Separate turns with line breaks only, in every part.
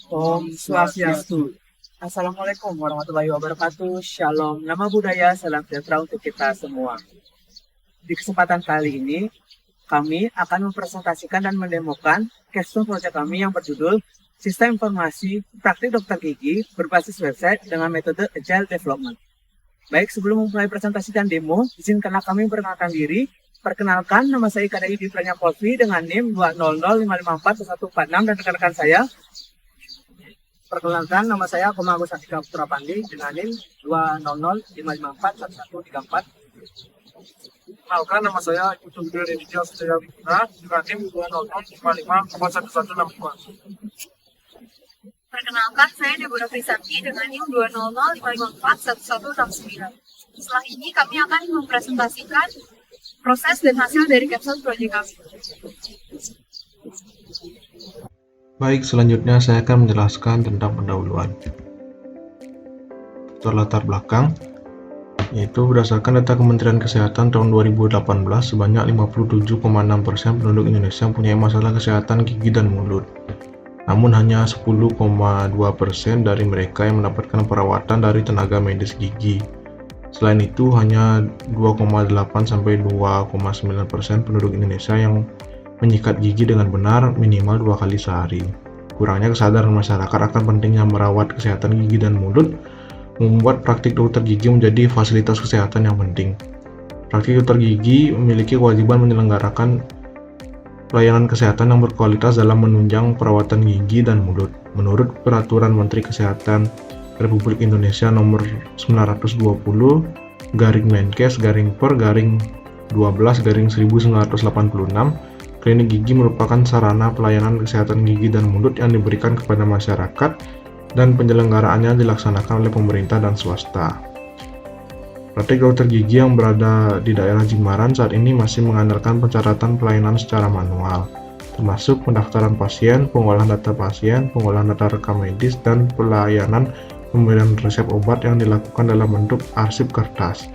Om Swastiastu. Assalamualaikum warahmatullahi wabarakatuh. Shalom, nama budaya, salam sejahtera untuk kita semua. Di kesempatan kali ini, kami akan mempresentasikan dan mendemokan capstone proyek kami yang berjudul Sistem Informasi Praktik Dokter Gigi berbasis website dengan metode Agile Development. Baik, sebelum memulai presentasi dan demo, izinkanlah kami memperkenalkan diri. Perkenalkan, nama saya Kadai di Pranya Polvi dengan NIM 200554146 dan rekan-rekan saya. Perkenalkan, nama saya Koma Agus Atika Putra Pandi dengan NIM 20055541134.
Perkenalkan, nama saya Yusuf Ridja Sujaya Wikura dengan NIM 20055411162.
Perkenalkan, saya Deborah Prisati dengan NIM 20055541169. Setelah ini kami akan mempresentasikan proses dan hasil dari capstone project kami.
Baik, selanjutnya saya akan menjelaskan tentang pendahuluan. Latar belakang, yaitu berdasarkan data Kementerian Kesehatan tahun 2018, sebanyak 57,6% penduduk Indonesia mempunyai masalah kesehatan gigi dan mulut. Namun hanya 10,2% dari mereka yang mendapatkan perawatan dari tenaga medis gigi. Selain itu, hanya 2,8-2,9% penduduk Indonesia yang menyikat gigi dengan benar minimal 2 kali sehari. Kurangnya kesadaran masyarakat akan pentingnya merawat kesehatan gigi dan mulut membuat praktik dokter gigi menjadi fasilitas kesehatan yang penting. Praktik dokter gigi memiliki kewajiban menyelenggarakan pelayanan kesehatan yang berkualitas dalam menunjang perawatan gigi dan mulut. Menurut Peraturan Menteri Kesehatan Republik Indonesia Nomor 920//Per/12/1986, klinik gigi merupakan sarana pelayanan kesehatan gigi dan mulut yang diberikan kepada masyarakat dan penyelenggaraannya dilaksanakan oleh pemerintah dan swasta. Praktik dokter gigi yang berada di daerah Jimbaran saat ini masih mengandalkan pencatatan pelayanan secara manual, termasuk pendaftaran pasien, pengolahan data pasien, pengolahan data rekam medis, dan pelayanan pemberian resep obat yang dilakukan dalam bentuk arsip kertas.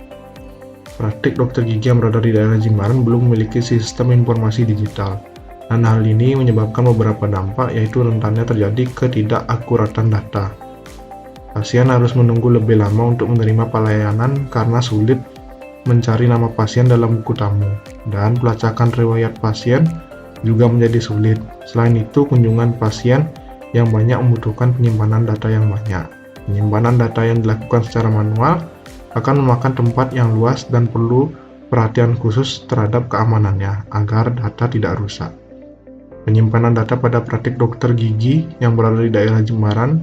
Praktik dokter gigi yang berada di daerah Jimbaran belum memiliki sistem informasi digital, dan hal ini menyebabkan beberapa dampak, yaitu rentannya terjadi ketidakakuratan data. Pasien harus menunggu lebih lama untuk menerima pelayanan karena sulit mencari nama pasien dalam buku tamu, dan pelacakan riwayat pasien juga menjadi sulit. Selain itu, kunjungan pasien yang banyak membutuhkan penyimpanan data yang banyak. Penyimpanan data yang dilakukan secara manual akan memakan tempat yang luas dan perlu perhatian khusus terhadap keamanannya agar data tidak rusak. Penyimpanan data pada praktik dokter gigi yang berada di daerah Jimbaran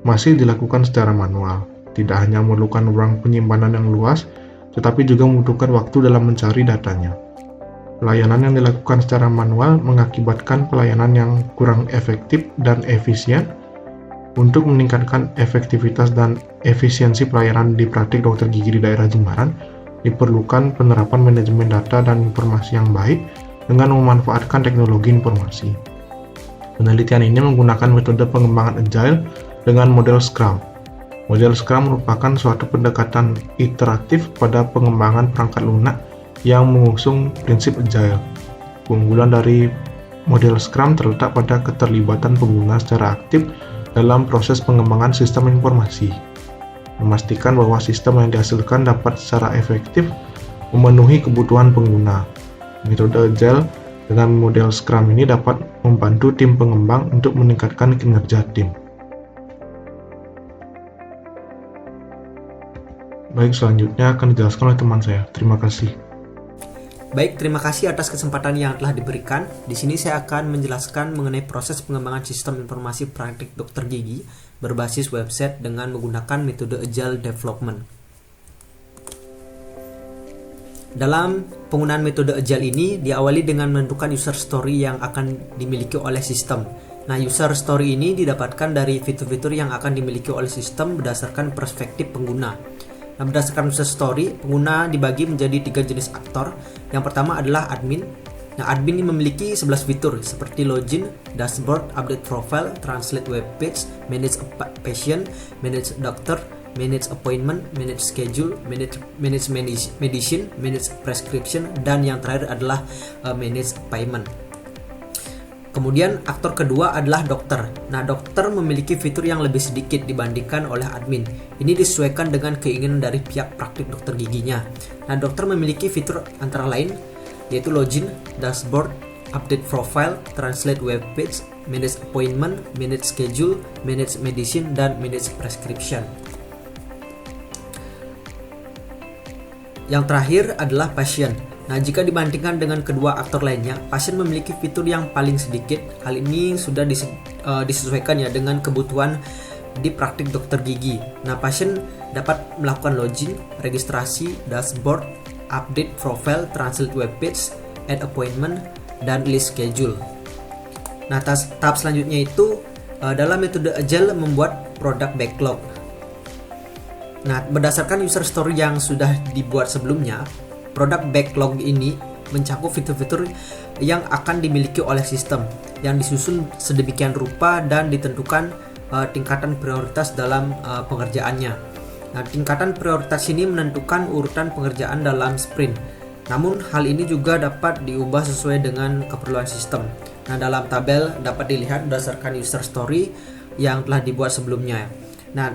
masih dilakukan secara manual. Tidak hanya memerlukan ruang penyimpanan yang luas, tetapi juga membutuhkan waktu dalam mencari datanya. Pelayanan yang dilakukan secara manual mengakibatkan pelayanan yang kurang efektif dan efisien. Untuk meningkatkan efektivitas dan efisiensi pelayanan di praktik dokter gigi di daerah Jimbaran, diperlukan penerapan manajemen data dan informasi yang baik dengan memanfaatkan teknologi informasi. Penelitian ini menggunakan metode pengembangan Agile dengan model Scrum. Model Scrum merupakan suatu pendekatan iteratif pada pengembangan perangkat lunak yang mengusung prinsip Agile. Keunggulan dari model Scrum terletak pada keterlibatan pengguna secara aktif dalam proses pengembangan sistem informasi, memastikan bahwa sistem yang dihasilkan dapat secara efektif memenuhi kebutuhan pengguna. Metode Agile dengan model Scrum ini dapat membantu tim pengembang untuk meningkatkan kinerja tim. Baik, selanjutnya akan dijelaskan oleh teman saya. Terima kasih.
Baik, terima kasih atas kesempatan yang telah diberikan. Di sini saya akan menjelaskan mengenai proses pengembangan sistem informasi praktik dokter gigi berbasis website dengan menggunakan metode Agile Development. Dalam penggunaan metode Agile ini diawali dengan menentukan user story yang akan dimiliki oleh sistem. Nah, user story ini didapatkan dari fitur-fitur yang akan dimiliki oleh sistem berdasarkan perspektif pengguna. Nah, berdasarkan user story, pengguna dibagi menjadi 3 jenis aktor. Yang pertama adalah admin. Nah, admin ini memiliki 11 fitur seperti login, dashboard, update profile, translate web page, manage a patient, manage doctor, manage appointment, manage schedule, manage medicine, manage prescription, dan yang terakhir adalah manage payment. Kemudian aktor kedua adalah dokter. Nah, dokter memiliki fitur yang lebih sedikit dibandingkan oleh admin. Ini disesuaikan dengan keinginan dari pihak praktik dokter giginya. Nah, dokter memiliki fitur antara lain yaitu login, dashboard, update profile, translate web page, manage appointment, manage schedule, manage medicine, dan manage prescription. Yang terakhir adalah pasien. Nah, jika dibandingkan dengan kedua aktor lainnya, pasien memiliki fitur yang paling sedikit. Hal ini sudah disesuaikan ya dengan kebutuhan di praktik dokter gigi. Nah, pasien dapat melakukan login, registrasi, dashboard, update profile, translate web page, add appointment, dan list schedule. Nah, tahap selanjutnya itu dalam metode Agile membuat product backlog. Nah, berdasarkan user story yang sudah dibuat sebelumnya, product backlog ini mencakup fitur-fitur yang akan dimiliki oleh sistem yang disusun sedemikian rupa dan ditentukan tingkatan prioritas dalam pengerjaannya. Nah, tingkatan prioritas ini menentukan urutan pengerjaan dalam sprint. Namun, hal ini juga dapat diubah sesuai dengan keperluan sistem. Nah, dalam tabel dapat dilihat berdasarkan user story yang telah dibuat sebelumnya. Nah,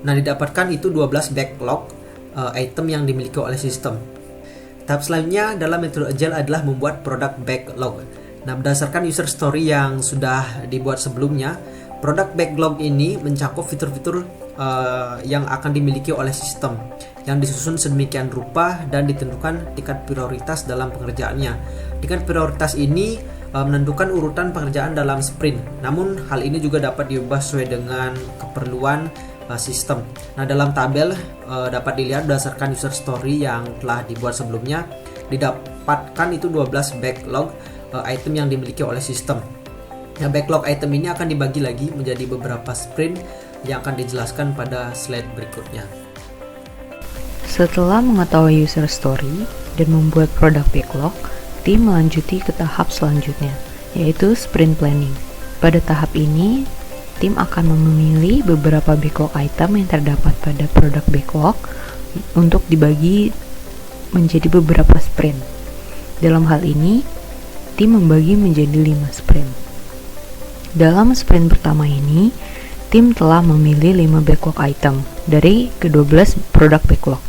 didapatkan itu 12 backlog item yang dimiliki oleh sistem. Tahap selanjutnya dalam metode Agile adalah membuat product backlog. Nah, berdasarkan user story yang sudah dibuat sebelumnya, product backlog ini mencakup fitur-fitur yang akan dimiliki oleh sistem yang disusun sedemikian rupa dan ditentukan tingkat prioritas dalam pengerjaannya. Tingkat prioritas ini menentukan urutan pekerjaan dalam sprint. Namun, hal ini juga dapat diubah sesuai dengan keperluan sistem. Nah, dalam tabel dapat dilihat berdasarkan user story yang telah dibuat sebelumnya, didapatkan itu 12 backlog item yang dimiliki oleh sistem. Nah, backlog item ini akan dibagi lagi menjadi beberapa sprint yang akan dijelaskan pada slide berikutnya.
Setelah mengetahui user story dan membuat product backlog, tim melanjuti ke tahap selanjutnya, yaitu sprint planning. Pada tahap ini, tim akan memilih beberapa backlog item yang terdapat pada product backlog untuk dibagi menjadi beberapa sprint. Dalam hal ini, tim membagi menjadi 5 sprint. Dalam sprint pertama ini, tim telah memilih 5 backlog item dari ke-12 product backlog.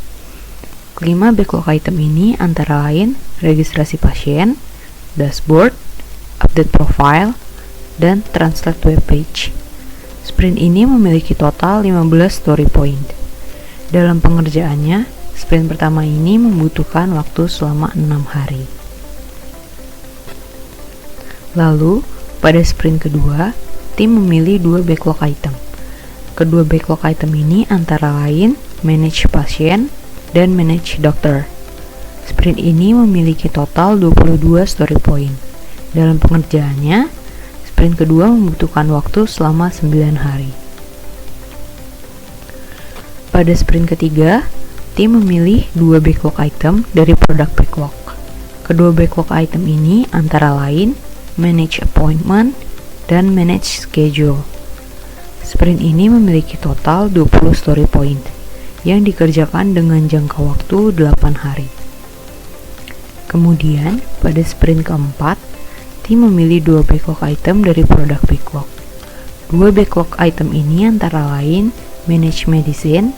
5 backlog item ini antara lain registrasi pasien, dashboard, update profile, dan translate web page. Sprint ini memiliki total 15 story point. Dalam pengerjaannya, sprint pertama ini membutuhkan waktu selama 6 hari. Lalu, pada sprint kedua, tim memilih 2 backlog item. Kedua backlog item ini antara lain manage pasien dan manage dokter. Sprint ini memiliki total 22 story point. Dalam pengerjaannya, sprint kedua membutuhkan waktu selama 9 hari. Pada sprint ketiga, tim memilih 2 backlog item dari product backlog. Kedua backlog item ini antara lain manage appointment dan manage schedule. Sprint ini memiliki total 20 story point yang dikerjakan dengan jangka waktu 8 hari. Kemudian, pada sprint keempat, tim memilih 2 backlog item dari product backlog. 2 backlog item ini antara lain manage medicine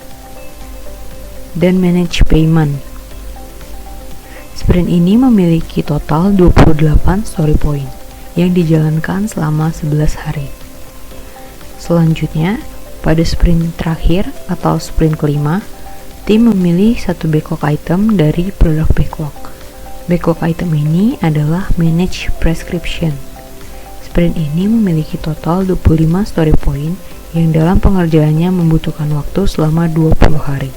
dan manage payment. Sprint ini memiliki total 28 story point yang dijalankan selama 11 hari. Selanjutnya, pada sprint terakhir atau sprint kelima, tim memilih 1 backlog item dari product backlog. Backlog item ini adalah manage prescription. Sprint ini memiliki total 25 story point yang dalam pengerjaannya membutuhkan waktu selama 20 hari.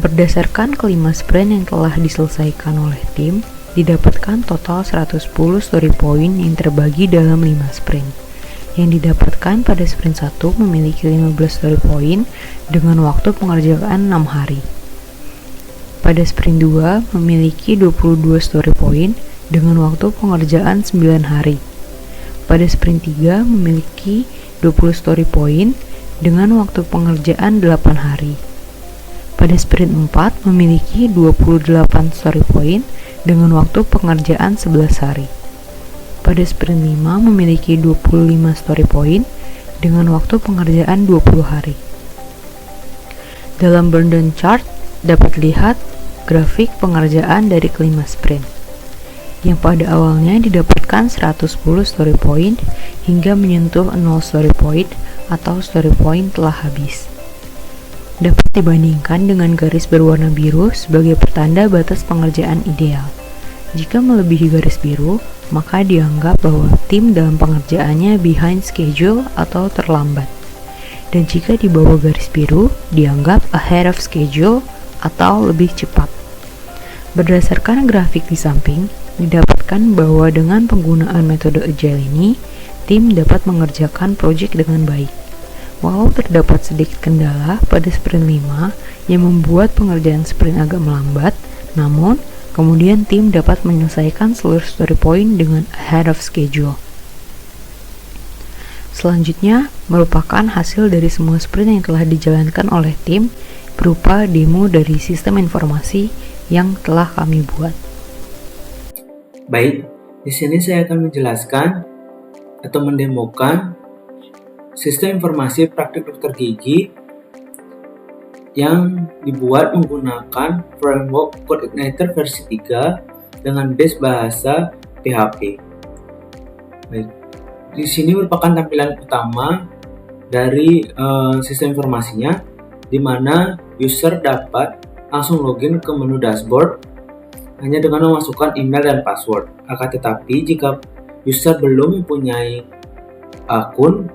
Berdasarkan kelima sprint yang telah diselesaikan oleh tim, didapatkan total 110 story point yang terbagi dalam 5 sprint. Yang didapatkan pada sprint 1 memiliki 15 story point dengan waktu pengerjaan 6 hari. Pada sprint 2 memiliki 22 story point dengan waktu pengerjaan 9 hari. Pada sprint 3 memiliki 20 story point dengan waktu pengerjaan 8 hari. Pada sprint 4 memiliki 28 story point dengan waktu pengerjaan 11 hari. pada sprint 5 memiliki 25 story point dengan waktu pengerjaan 20 hari. Dalam burn down chart dapat lihat grafik pengerjaan dari kelima sprint, yang pada awalnya didapatkan 110 story point hingga menyentuh 0 story point atau story point telah habis. Dapat dibandingkan dengan garis berwarna biru sebagai pertanda batas pengerjaan ideal. Jika melebihi garis biru, maka dianggap bahwa tim dalam pengerjaannya behind schedule atau terlambat. Dan jika di bawah garis biru, dianggap ahead of schedule atau lebih cepat. Berdasarkan grafik di samping, didapatkan bahwa dengan penggunaan metode agile ini, tim dapat mengerjakan proyek dengan baik. Walau terdapat sedikit kendala pada sprint 5 yang membuat pengerjaan sprint agak melambat, namun kemudian tim dapat menyelesaikan seluruh story point dengan ahead of schedule. Selanjutnya merupakan hasil dari semua sprint yang telah dijalankan oleh tim berupa demo dari sistem informasi yang telah kami buat.
Baik, di sini saya akan menjelaskan atau mendemokan sistem informasi praktik dokter gigi yang dibuat menggunakan framework CodeIgniter versi 3 dengan base bahasa PHP. Baik, di sini merupakan tampilan utama dari sistem informasinya, di mana user dapat langsung login ke menu dashboard hanya dengan memasukkan email dan password. Akan tetapi jika user belum mempunyai akun,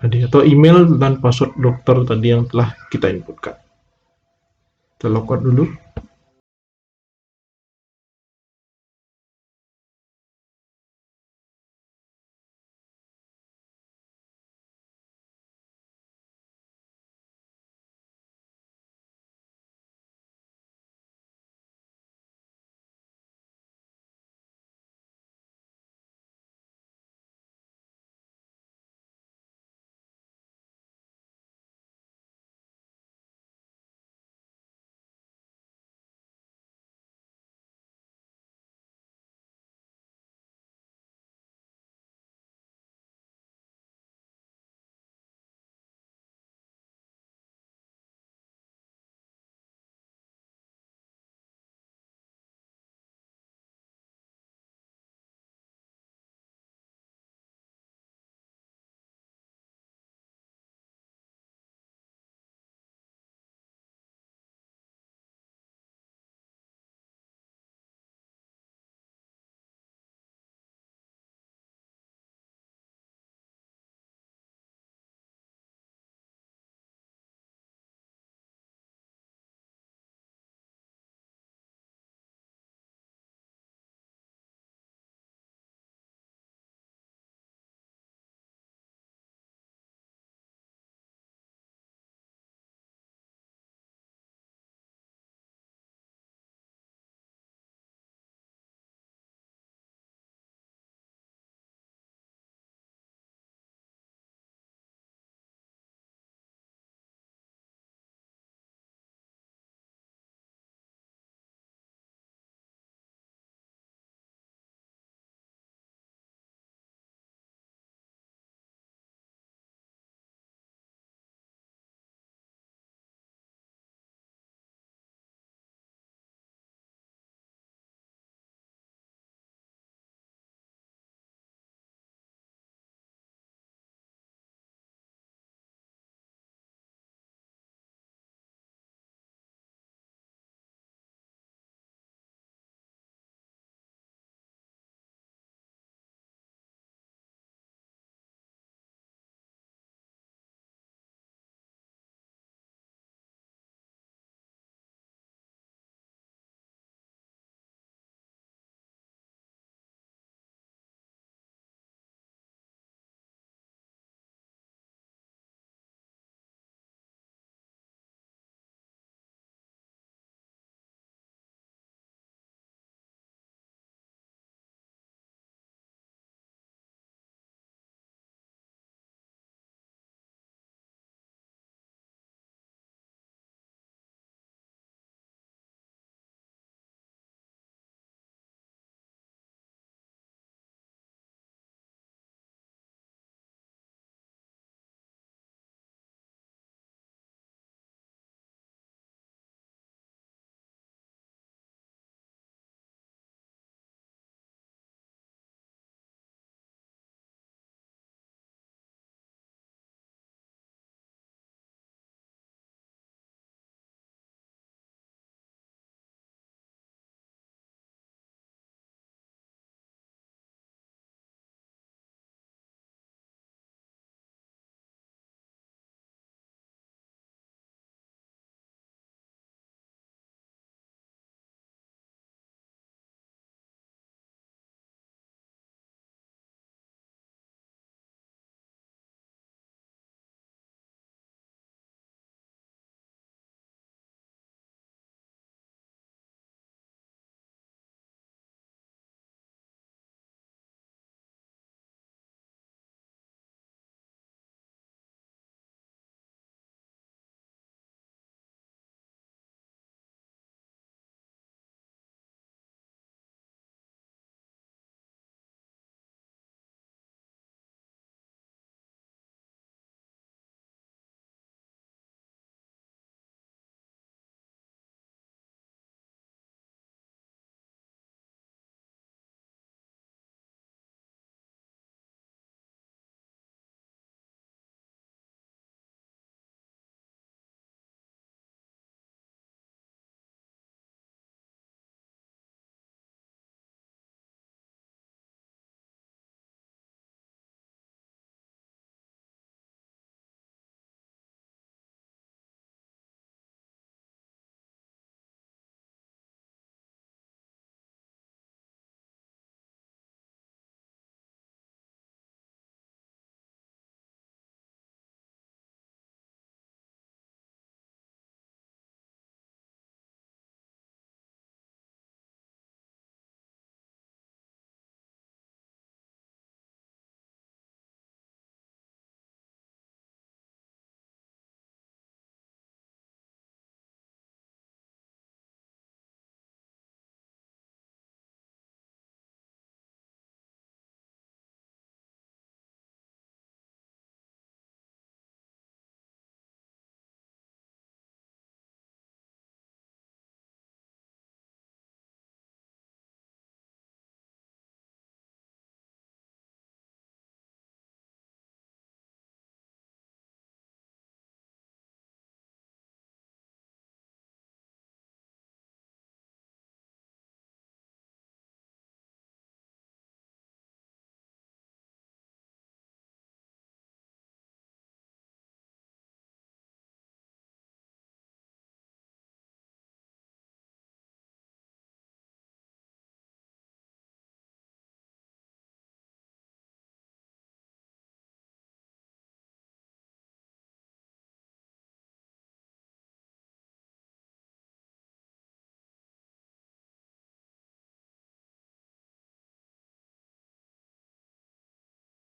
tadi atau email dan password dokter tadi yang telah kita inputkan. Kita logout dulu.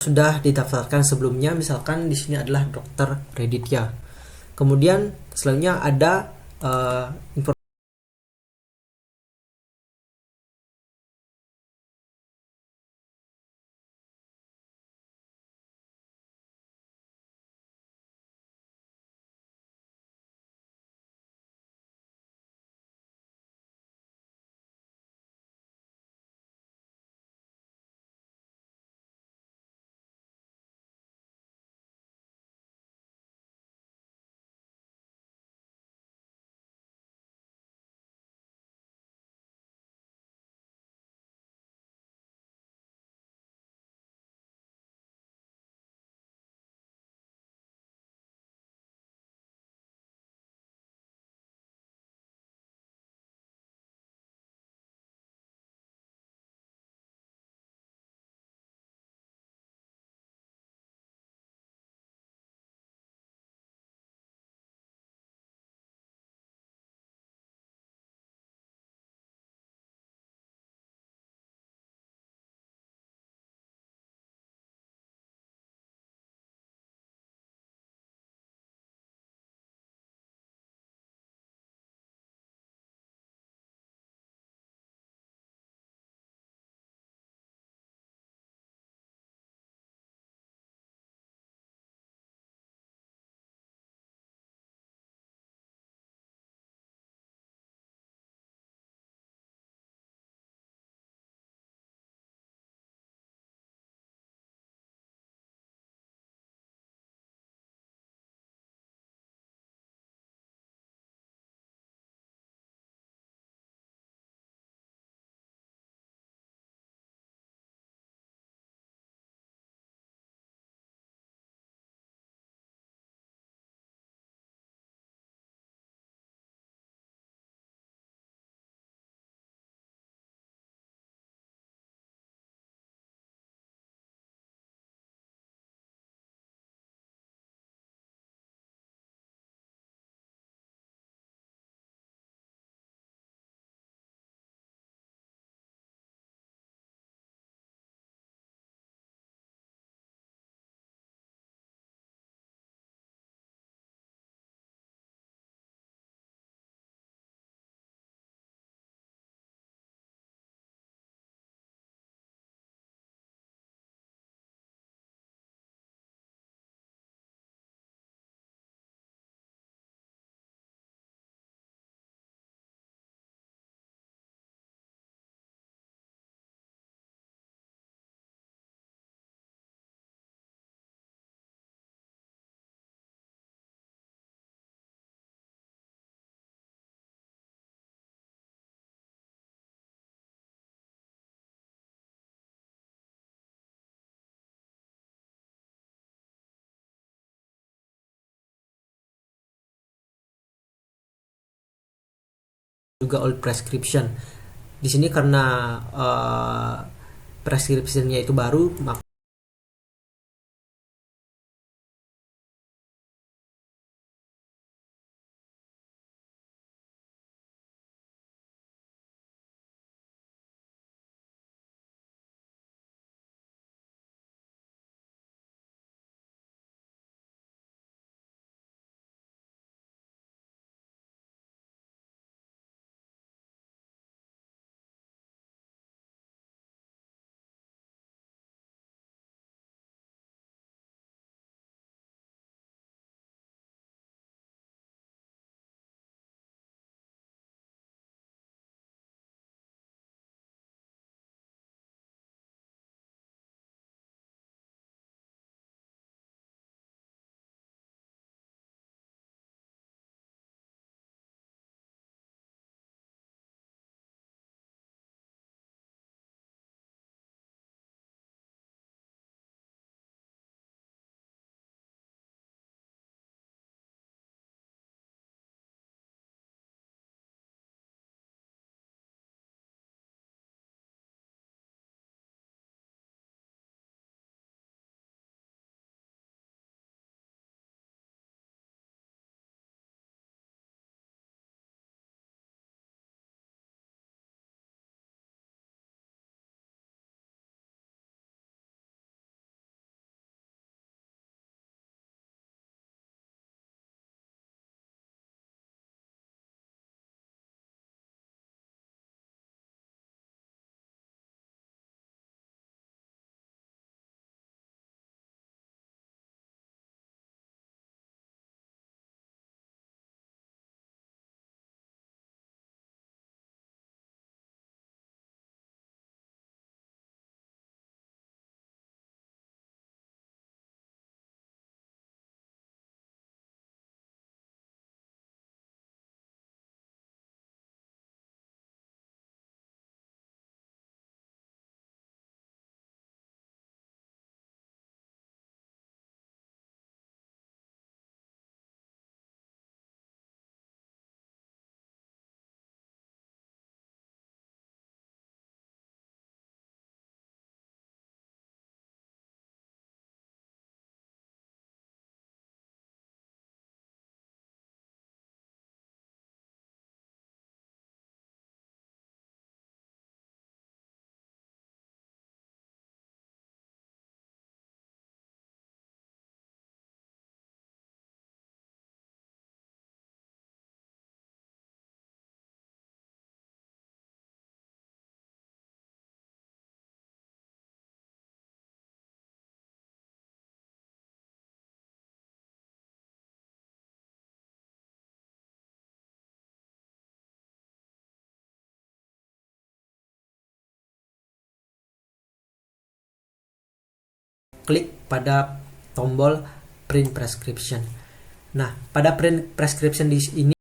sudah didaftarkan sebelumnya, misalkan di sini adalah Dr. Reditya. Kemudian selanjutnya ada informasi juga old prescription. Di sini karena prescriptionnya itu baru, maka klik pada tombol print prescription. Nah, pada print prescription di ini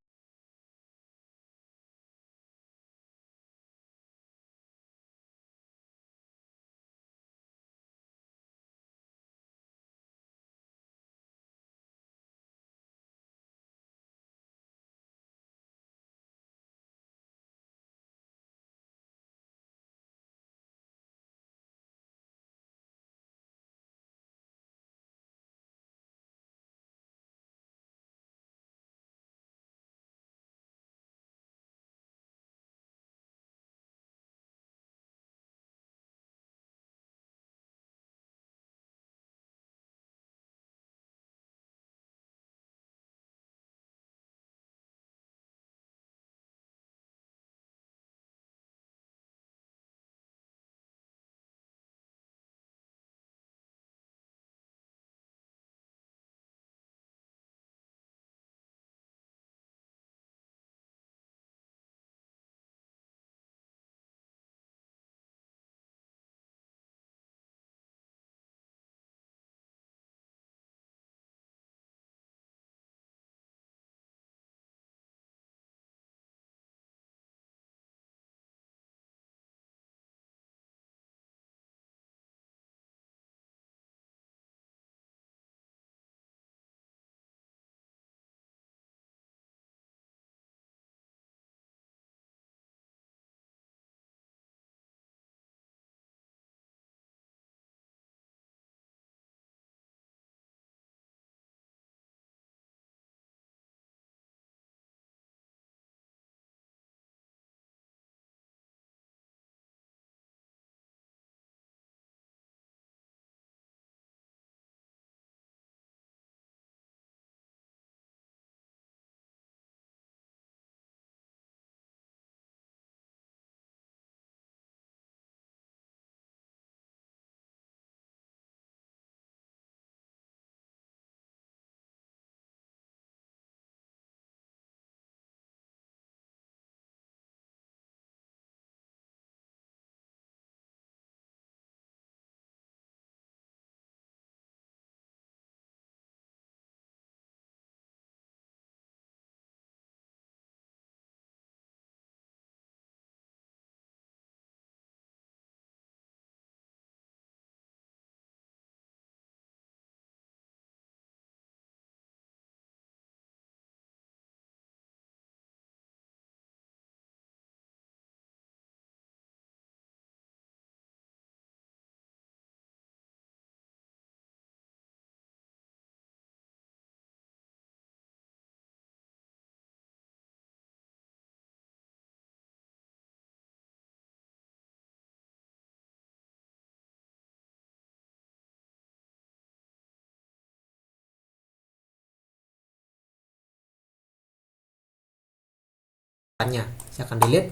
saya akan delete.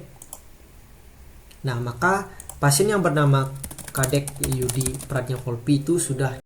Nah, maka pasien yang bernama Kadek Yudi Pradnya Volpi itu sudah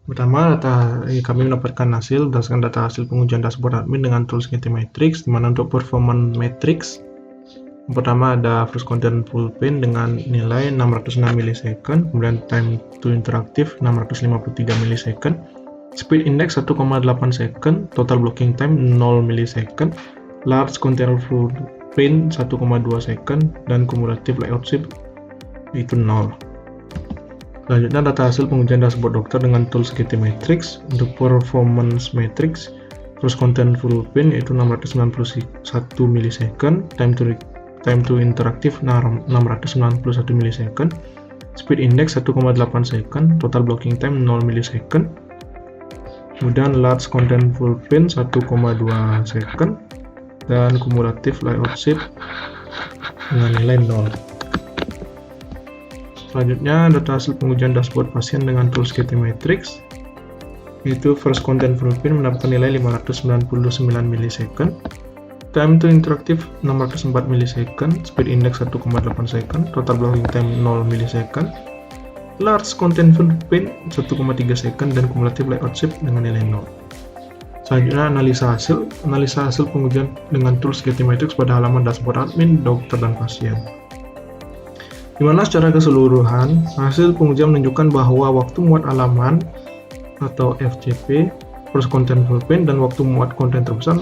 Pertama, kami mendapatkan hasil berdasarkan data hasil pengujian dashboard admin dengan tools GTmetrix, di mana untuk performance matrix yang pertama ada first content full pin dengan nilai 606 millisecond, kemudian time to interactive 653 millisecond, speed index 1,8 second, total blocking time 0 millisecond, large container full pin 1,2 second, dan cumulative layout speed itu 0. Selanjutnya data hasil pengujian dashboard dokter dengan tools GTmetrix. Untuk performance matrix first content full pin yaitu 691 millisecond, time to interactive 691 millisecond, speed index 1,8 second, total blocking time 0 millisecond, kemudian large content full pin 1,2 second, dan cumulative layout speed dengan nilai 0. Selanjutnya data hasil pengujian dashboard pasien dengan tools GTmetrix, yaitu first content full pin mendapatkan nilai 599 millisecond, time to interactive 604 millisecond, speed index 1,8 second, total blocking time 0 millisecond, large content full pin 1,3 second, dan cumulative layout speed dengan nilai 0. Selanjutnya analisa hasil pengujian dengan tools GTmetrix pada halaman dashboard admin, dokter, dan pasien. Di mana secara keseluruhan, hasil pengujian menunjukkan bahwa waktu muat halaman atau FCP, first content full pin, dan waktu muat konten terbesar,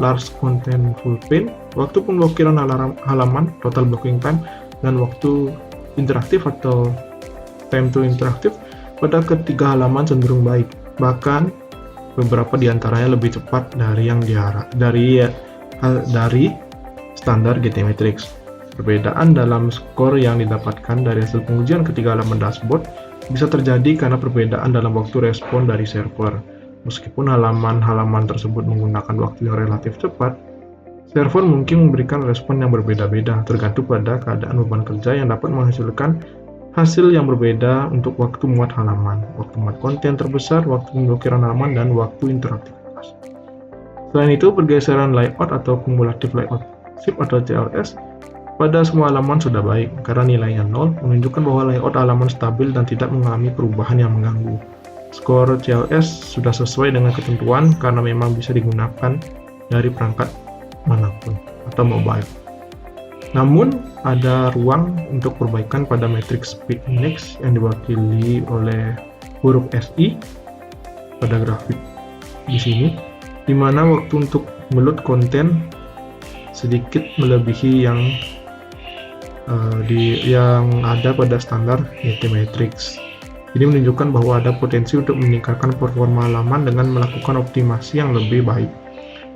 large content full pin, waktu pemblokiran halaman, total blocking time, dan waktu interaktif atau time to interaktif pada ketiga halaman cenderung baik. Bahkan beberapa di antaranya lebih cepat dari yang dari standar GTmetrix. Perbedaan dalam skor yang didapatkan dari hasil pengujian ketiga halaman dashboard bisa terjadi karena perbedaan dalam waktu respon dari server. Meskipun halaman-halaman tersebut menggunakan waktu yang relatif cepat, server mungkin memberikan respon yang berbeda-beda tergantung pada keadaan beban kerja yang dapat menghasilkan hasil yang berbeda untuk waktu muat halaman, waktu muat konten terbesar, waktu pemblokiran halaman, dan waktu interaktivitas. Selain itu, pergeseran layout atau cumulative layout shift atau CLS pada semua halaman sudah baik, karena nilainya 0 menunjukkan bahwa layout halaman stabil dan tidak mengalami perubahan yang mengganggu. Skor CLS sudah sesuai dengan ketentuan karena memang bisa digunakan dari perangkat manapun atau mobile. Namun, ada ruang untuk perbaikan pada matrix speed index yang diwakili oleh huruf SI pada grafik di sini, di mana waktu untuk meload konten sedikit melebihi yang ada pada standar GTmetrix. Ini menunjukkan bahwa ada potensi untuk meningkatkan performa halaman dengan melakukan optimasi yang lebih baik.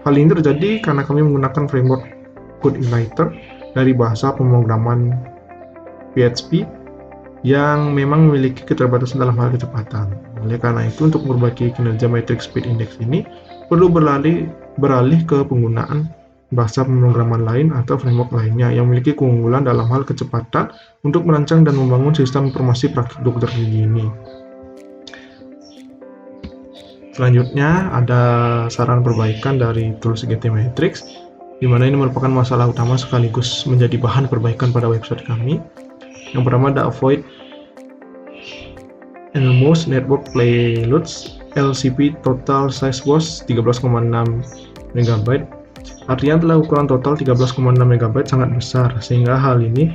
Hal ini terjadi karena kami menggunakan framework CodeIgniter dari bahasa pemrograman PHP yang memang memiliki keterbatasan dalam hal kecepatan. Oleh karena itu, untuk memperbaiki kinerja matrix speed index ini, perlu beralih ke penggunaan bahasa pemrograman lain atau framework lainnya yang memiliki keunggulan dalam hal kecepatan untuk merancang dan membangun sistem informasi praktik dokter gigi ini. Selanjutnya ada saran perbaikan dari tools GTmetrix, di mana ini merupakan masalah utama sekaligus menjadi bahan perbaikan pada website kami. Yang pertama ada avoid enormous network payloads. LCP total size was 13,6 MB. Artinya telah ukuran total 13,6 MB sangat besar, sehingga hal ini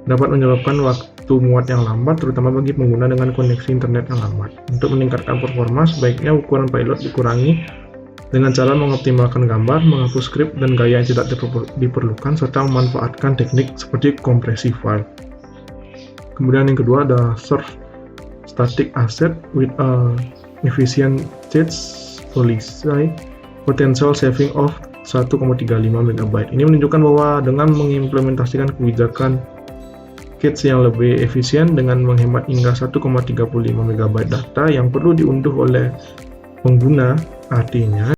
dapat menyebabkan waktu muat yang lambat, terutama bagi pengguna dengan koneksi internet yang lambat. Untuk meningkatkan performa, sebaiknya ukuran payload dikurangi dengan cara mengoptimalkan gambar, menghapus script dan gaya yang tidak diperlukan, serta memanfaatkan teknik seperti kompresi file. Kemudian yang kedua ada serve static asset with a efficient cache policy potential saving of 1,35 MB. Ini menunjukkan bahwa dengan mengimplementasikan kebijakan cache yang lebih efisien dengan menghemat hingga 1,35 MB data yang perlu diunduh oleh pengguna, artinya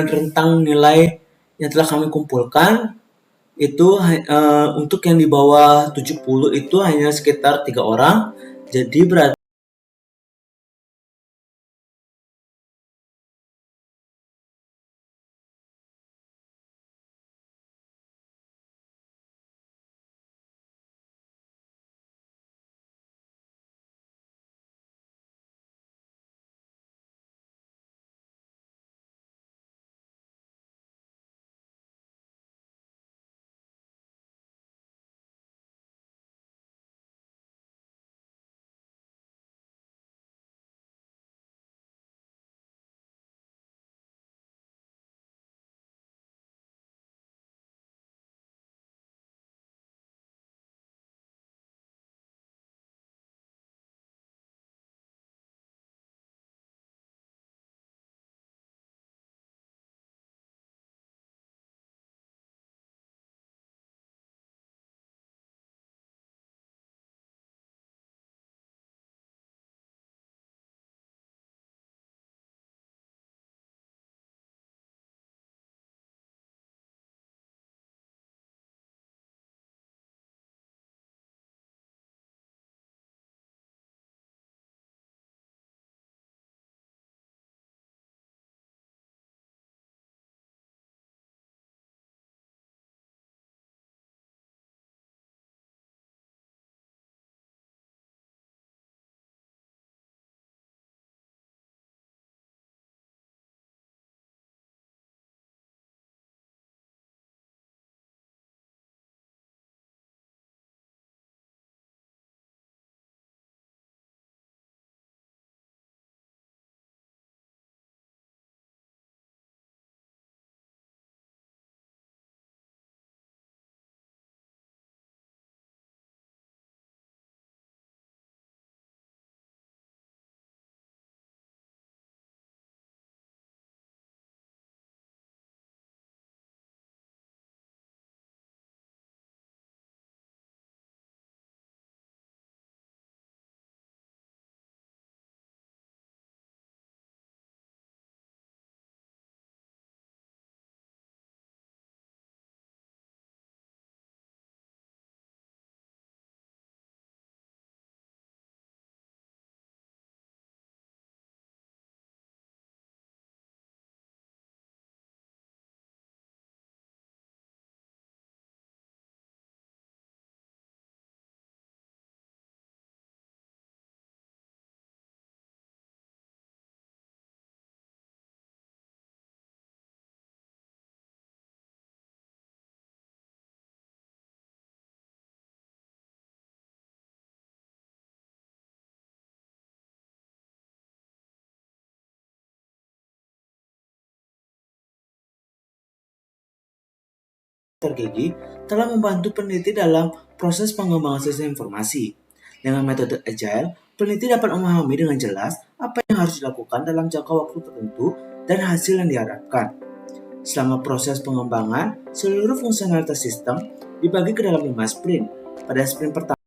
rentang nilai yang telah kami kumpulkan itu untuk yang di bawah 70 itu hanya sekitar 3 orang. Jadi berarti Dr. Gigi telah membantu peneliti dalam proses pengembangan sistem informasi. Dengan metode Agile, peneliti dapat memahami dengan jelas apa yang harus dilakukan dalam jangka waktu tertentu dan hasil yang diharapkan. Selama proses pengembangan, seluruh fungsionalitas sistem dibagi ke dalam 5 sprint. Pada sprint pertama,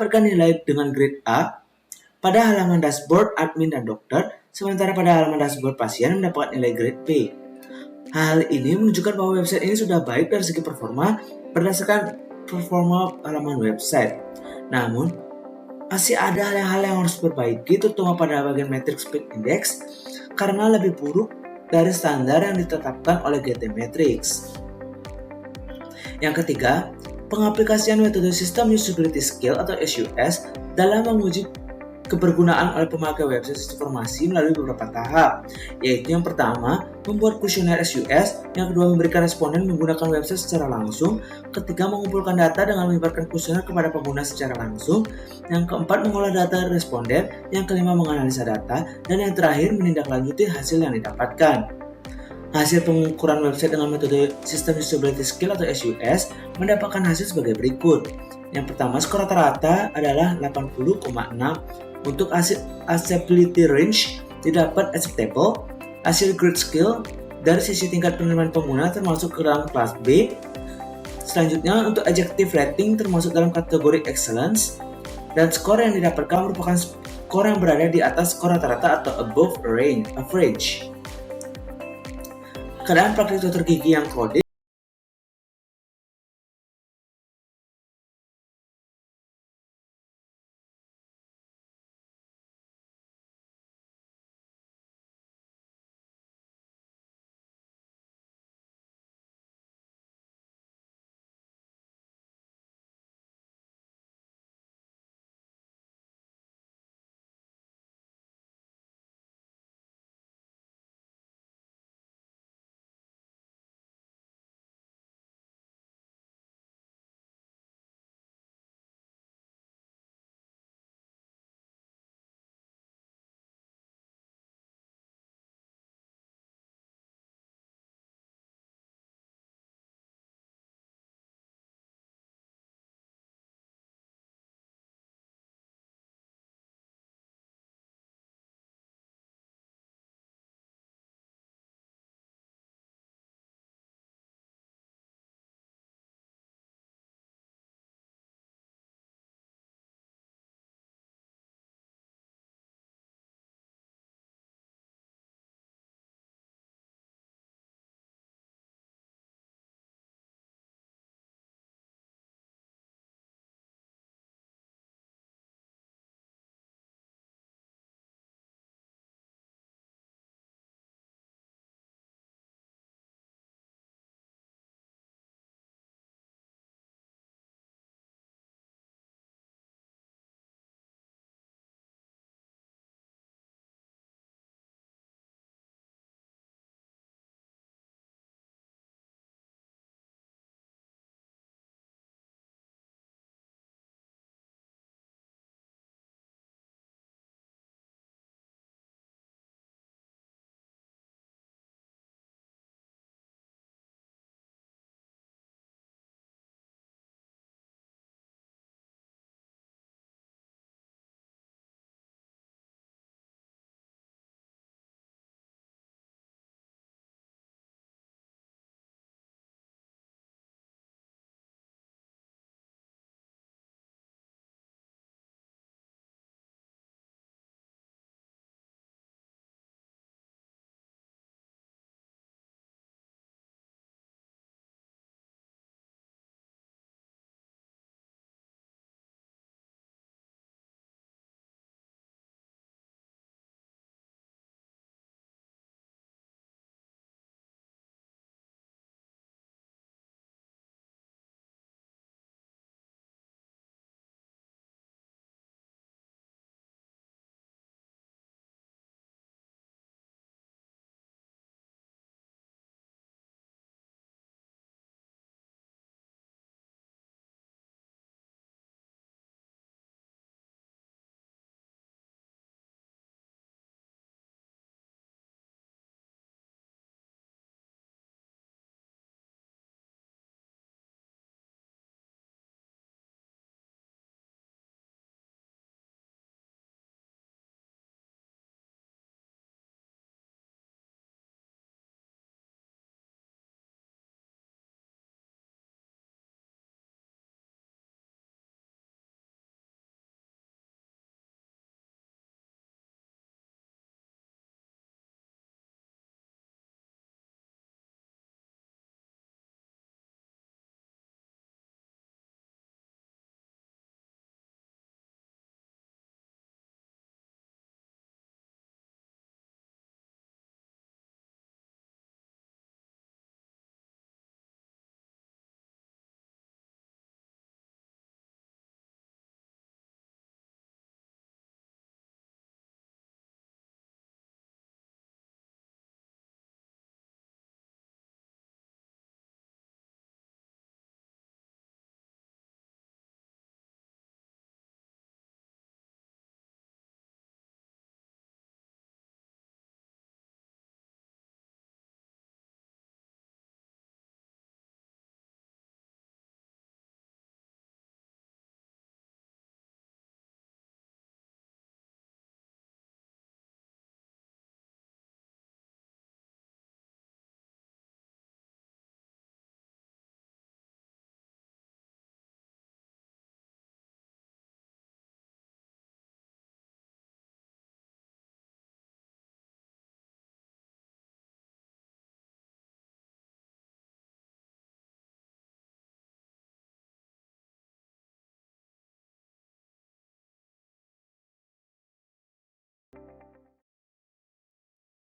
mendapatkan nilai dengan grade A pada halaman dashboard admin dan dokter, sementara pada halaman dashboard pasien mendapatkan nilai grade B. Hal ini menunjukkan bahwa website ini sudah baik dari segi performa berdasarkan performa halaman website. Namun, masih ada hal-hal yang harus diperbaiki, terutama pada bagian Matrix Speed Index, karena lebih buruk dari standar yang ditetapkan oleh GT Matrix. Yang ketiga, pengaplikasian metode System Usability Skill atau SUS dalam menguji kebergunaan oleh pemakai website informasi melalui beberapa tahap, yaitu yang pertama, membuat kuesioner SUS, yang kedua, memberikan responden menggunakan website secara langsung, ketiga, mengumpulkan data dengan menyebarkan kuesioner kepada pengguna secara langsung, yang keempat, mengolah data responden, yang kelima, menganalisa data, dan yang terakhir, menindaklanjuti hasil yang didapatkan. Hasil pengukuran website dengan metode System Usability Skill atau SUS mendapatkan hasil sebagai berikut. Yang pertama, skor rata-rata adalah 80,6. Untuk hasil acceptability range didapat acceptable. Hasil grade skill dari sisi tingkat penerimaan pengguna termasuk ke dalam kelas B. Selanjutnya, untuk adjective rating termasuk dalam kategori excellence. Dan skor yang didapatkan merupakan skor yang berada di atas skor rata-rata atau above range average. Keadaan praktik dokter gigi yang krodit